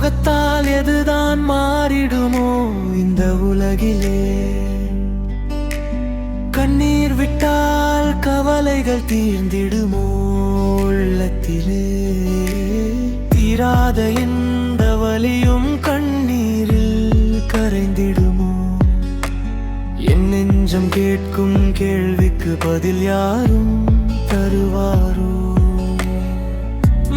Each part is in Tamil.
சோகத்தால் எதுதான் மாறிடுமோ இந்த உலகிலே? கண்ணீர் விட்டால் கவலைகள் தீர்ந்திடுமோ உள்ளத்திலே? தீராத எந்த வலியும் கண்ணீரில் கரைந்திடுமோ? என் நெஞ்சம் கேட்கும் கேள்விக்கு பதில் யாரும் தருவாரோ?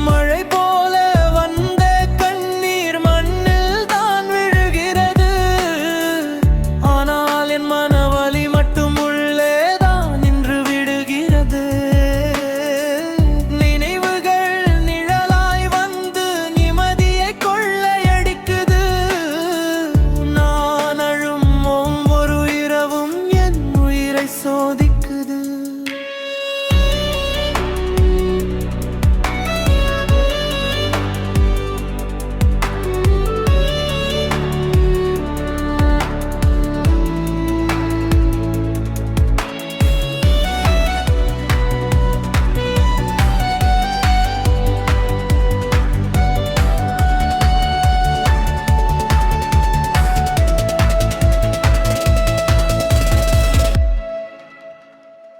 மழை போல வந்த கண்ணீர் மண்ணில் தான் விழுகிறது. ஆனால் என் மனவலி மட்டும் உள்ளே தான் நின்று விடுகிறது. நினைவுகள் நிழலாய் வந்து நிம்மதியை கொள்ளையடிக்குது. நான் அழும் ஒவ்வொரு இரவும் என் உயிரை சோதிக்குது.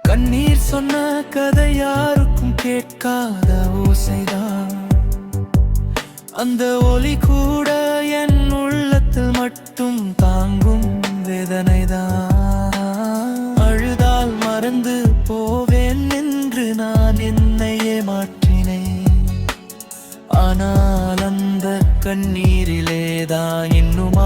கண்ணீர் சொன்ன கதை யாருக்கும் கேட்காத ஓசைதான். அந்த ஒலி கூட என் உள்ளத்தில் மட்டும் தாங்கும் வேதனைதான். அழுதால் மறந்து போவேன் என்று நான் என்னையே மாற்றினேன். ஆனால் அந்த கண்ணீரிலேதான் இன்னும்